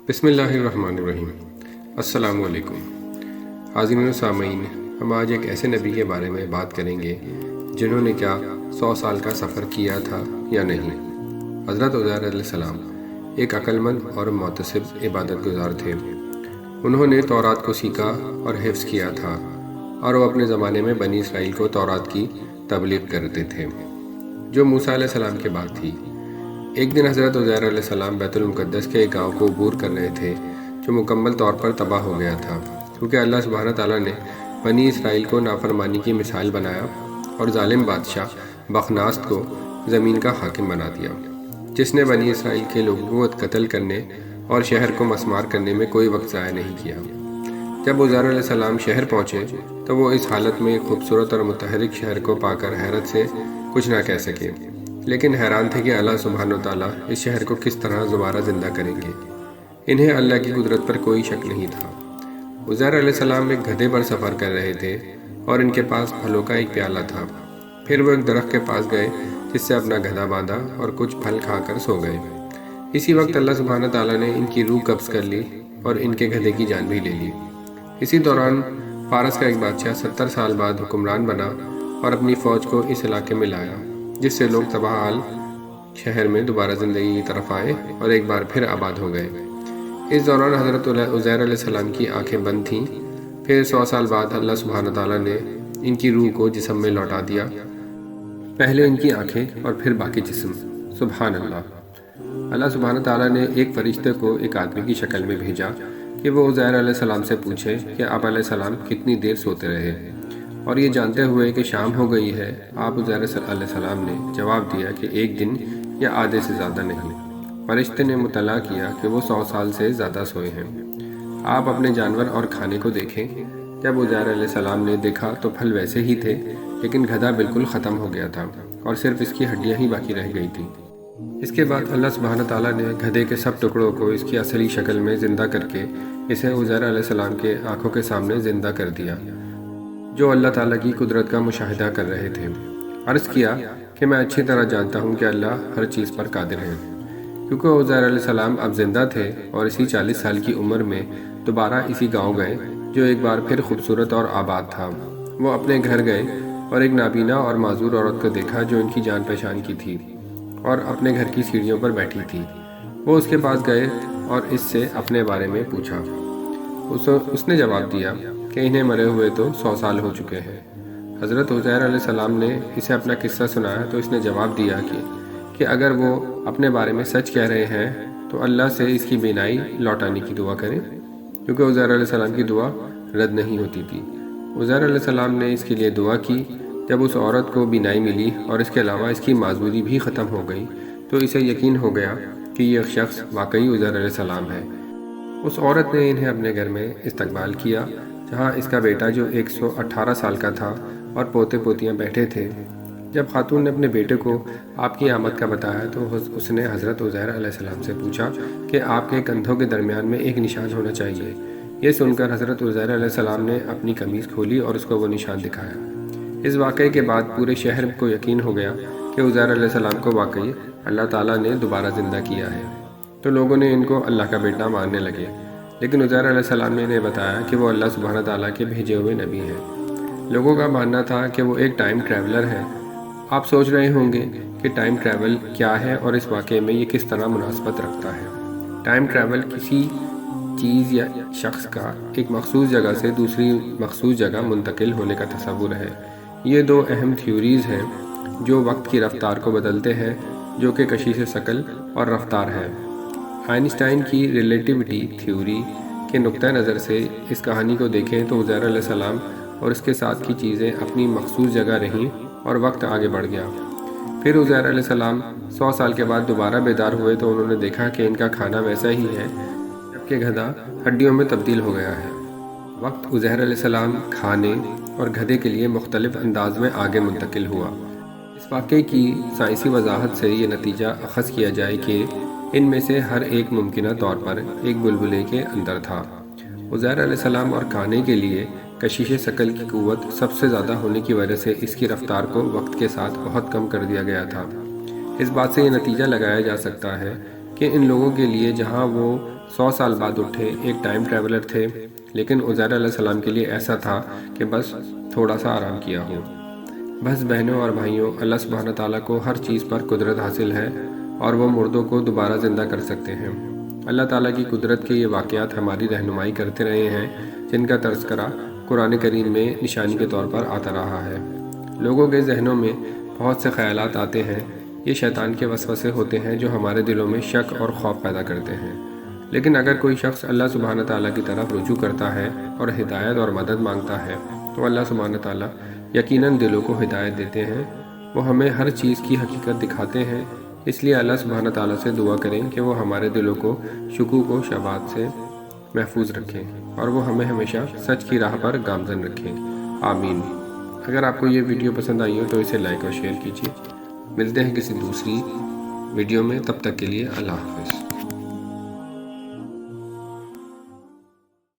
بسم اللہ الرحمن الرحیم۔ السلام علیکم حاضرین و سامعین، ہم آج ایک ایسے نبی کے بارے میں بات کریں گے جنہوں نے کیا 100 سال کا سفر کیا تھا یا نہیں۔ حضرت عزیر علیہ السلام ایک عقل مند اور محتسب عبادت گزار تھے۔ انہوں نے تورات کو سیکھا اور حفظ کیا تھا، اور وہ اپنے زمانے میں بنی اسرائیل کو تورات کی تبلیغ کرتے تھے جو موسیٰ علیہ السلام کے بعد تھی۔ ایک دن حضرت عزیر علیہ السلام بیت المقدس کے ایک گاؤں کو عبور کر رہے تھے جو مکمل طور پر تباہ ہو گیا تھا، کیونکہ اللہ سبحانہ تعالیٰ نے بنی اسرائیل کو نافرمانی کی مثال بنایا اور ظالم بادشاہ بخناست کو زمین کا حاکم بنا دیا، جس نے بنی اسرائیل کے لوگوں کو قتل کرنے اور شہر کو مسمار کرنے میں کوئی وقت ضائع نہیں کیا۔ جب عزیر علیہ السلام شہر پہنچے تو وہ اس حالت میں خوبصورت اور متحرک شہر کو پا کر حیرت سے کچھ نہ کہہ سکے، لیکن حیران تھے کہ اللہ سبحانہ وتعالیٰ اس شہر کو کس طرح دوبارہ زندہ کریں گے۔ انہیں اللہ کی قدرت پر کوئی شک نہیں تھا۔ عزیر علیہ السلام ایک گدھے پر سفر کر رہے تھے اور ان کے پاس پھلوں کا ایک پیالہ تھا۔ پھر وہ ایک درخت کے پاس گئے جس سے اپنا گدھا باندھا اور کچھ پھل کھا کر سو گئے۔ اسی وقت اللہ سبحانہ تعالیٰ نے ان کی روح قبض کر لی اور ان کے گدھے کی جان بھی لے لی۔ اسی دوران فارس کا ایک بادشاہ 70 سال بعد حکمران بنا اور اپنی فوج کو اس علاقے میں لایا، جس سے لوگ تباہ حال شہر میں دوبارہ زندگی کی طرف آئے اور ایک بار پھر آباد ہو گئے۔ اس دوران حضرت عزیر علیہ السلام کی آنکھیں بند تھیں۔ پھر 100 سال بعد اللہ سبحانہ تعالیٰ نے ان کی روح کو جسم میں لوٹا دیا، پہلے ان کی آنکھیں اور پھر باقی جسم۔ سبحان اللہ۔ اللہ سبحانہ تعالیٰ نے ایک فرشتے کو ایک آدمی کی شکل میں بھیجا کہ وہ عزیر علیہ السلام سے پوچھے کہ آپ علیہ السلام کتنی دیر سوتے رہے، اور یہ جانتے ہوئے کہ شام ہو گئی ہے آپ عزیر علیہ السلام نے جواب دیا کہ ایک دن یا آدھے سے زیادہ نہیں۔ فرشتے نے مطلع کیا کہ وہ 100 سال سے زیادہ سوئے ہیں۔ آپ اپنے جانور اور کھانے کو دیکھیں۔ جب عزیر علیہ السلام نے دیکھا تو پھل ویسے ہی تھے، لیکن گدھا بالکل ختم ہو گیا تھا اور صرف اس کی ہڈیاں ہی باقی رہ گئی تھیں۔ اس کے بعد اللہ سبحانہ تعالیٰ نے گدھے کے سب ٹکڑوں کو اس کی اصلی شکل میں زندہ کر کے اسے عزیر علیہ السلام کے آنکھوں کے سامنے زندہ کر دیا، جو اللہ تعالیٰ کی قدرت کا مشاہدہ کر رہے تھے۔ عرض کیا کہ میں اچھی طرح جانتا ہوں کہ اللہ ہر چیز پر قادر ہے، کیونکہ عزیر علیہ السلام اب زندہ تھے اور اسی 40 سال کی عمر میں دوبارہ اسی گاؤں گئے جو ایک بار پھر خوبصورت اور آباد تھا۔ وہ اپنے گھر گئے اور ایک نابینا اور معذور عورت کو دیکھا جو ان کی جان پہچان کی تھی اور اپنے گھر کی سیڑھیوں پر بیٹھی تھی۔ وہ اس کے پاس گئے اور اس سے اپنے بارے میں پوچھا۔ اس نے جواب دیا کہ انہیں مرے ہوئے تو 100 سال ہو چکے ہیں۔ حضرت عزیر علیہ السلام نے اسے اپنا قصہ سنایا تو اس نے جواب دیا کہ اگر وہ اپنے بارے میں سچ کہہ رہے ہیں تو اللہ سے اس کی بینائی لوٹانے کی دعا کریں، کیونکہ عزیر علیہ السلام کی دعا رد نہیں ہوتی تھی۔ عزیر علیہ السلام نے اس کے لیے دعا کی۔ جب اس عورت کو بینائی ملی اور اس کے علاوہ اس کی معذوری بھی ختم ہو گئی تو اسے یقین ہو گیا کہ یہ شخص واقعی عزیر علیہ السلام ہے۔ اس عورت نے انہیں اپنے گھر میں استقبال کیا، جہاں اس کا بیٹا جو 118 سال کا تھا اور پوتے پوتیاں بیٹھے تھے۔ جب خاتون نے اپنے بیٹے کو آپ کی آمد کا بتایا تو اس نے حضرت عزیر علیہ السلام سے پوچھا کہ آپ کے کندھوں کے درمیان میں ایک نشان ہونا چاہیے۔ یہ سن کر حضرت عزیر علیہ السلام نے اپنی قمیض کھولی اور اس کو وہ نشان دکھایا۔ اس واقعے کے بعد پورے شہر کو یقین ہو گیا کہ عزیر علیہ السلام کو واقعی اللہ تعالیٰ نے دوبارہ زندہ کیا ہے، تو لوگوں نے ان کو اللہ کا بیٹا ماننے لگے۔ لیکن عزیر علیہ السلام نے انہیں بتایا کہ وہ اللہ سبحانہ تعالیٰ کے بھیجے ہوئے نبی ہیں۔ لوگوں کا ماننا تھا کہ وہ ایک ٹائم ٹریولر ہے۔ آپ سوچ رہے ہوں گے کہ ٹائم ٹریول کیا ہے اور اس واقعے میں یہ کس طرح مناسبت رکھتا ہے۔ ٹائم ٹریول کسی چیز یا شخص کا ایک مخصوص جگہ سے دوسری مخصوص جگہ منتقل ہونے کا تصور ہے۔ یہ دو اہم تھیوریز ہیں جو وقت کی رفتار کو بدلتے ہیں، جو کہ کشش ثقل اور رفتار ہے۔ آئنسٹائن کی ریلیٹیوٹی تھیوری کے نقطہ نظر سے اس کہانی کو دیکھیں تو عزیر علیہ السلام اور اس کے ساتھ کی چیزیں اپنی مخصوص جگہ رہیں اور وقت آگے بڑھ گیا۔ پھر عزیر علیہ السلام 100 سال کے بعد دوبارہ بیدار ہوئے تو انہوں نے دیکھا کہ ان کا کھانا ویسا ہی ہے جبکہ گدھا ہڈیوں میں تبدیل ہو گیا ہے۔ وقت عزیر علیہ السلام، کھانے اور گدھے کے لیے مختلف انداز میں آگے منتقل ہوا۔ اس واقعے کی سائنسی وضاحت سے یہ نتیجہ اخذ کیا جائے کہ ان میں سے ہر ایک ممکنہ طور پر ایک بلبلے کے اندر تھا۔ عزیر علیہ السلام اور کھانے کے لیے کشش ثقل کی قوت سب سے زیادہ ہونے کی وجہ سے اس کی رفتار کو وقت کے ساتھ بہت کم کر دیا گیا تھا۔ اس بات سے یہ نتیجہ لگایا جا سکتا ہے کہ ان لوگوں کے لیے جہاں وہ 100 سال بعد اٹھے، ایک ٹائم ٹریولر تھے، لیکن عزیر علیہ السلام کے لیے ایسا تھا کہ بس تھوڑا سا آرام کیا ہو۔ بس بہنوں اور بھائیوں، اللہ سبحانہ تعالیٰ کو ہر چیز پر قدرت حاصل ہے اور وہ مردوں کو دوبارہ زندہ کر سکتے ہیں۔ اللہ تعالیٰ کی قدرت کے یہ واقعات ہماری رہنمائی کرتے رہے ہیں، جن کا تذکرہ قرآن کریم میں نشانی کے طور پر آتا رہا ہے۔ لوگوں کے ذہنوں میں بہت سے خیالات آتے ہیں، یہ شیطان کے وسوسے ہوتے ہیں جو ہمارے دلوں میں شک اور خوف پیدا کرتے ہیں۔ لیکن اگر کوئی شخص اللہ سبحانہ تعالیٰ کی طرف رجوع کرتا ہے اور ہدایت اور مدد مانگتا ہے تو اللہ سبحانہ تعالیٰ یقیناً دلوں کو ہدایت دیتے ہیں۔ وہ ہمیں ہر چیز کی حقیقت دکھاتے ہیں، اس لیے اللہ سبحانہ تعالیٰ سے دعا کریں کہ وہ ہمارے دلوں کو شکوک و شبہات سے محفوظ رکھیں اور وہ ہمیں ہمیشہ سچ کی راہ پر گامزن رکھیں۔ آمین۔ اگر آپ کو یہ ویڈیو پسند آئی ہو تو اسے لائک اور شیئر کیجیے۔ ملتے ہیں کسی دوسری ویڈیو میں، تب تک کے لیے اللہ حافظ۔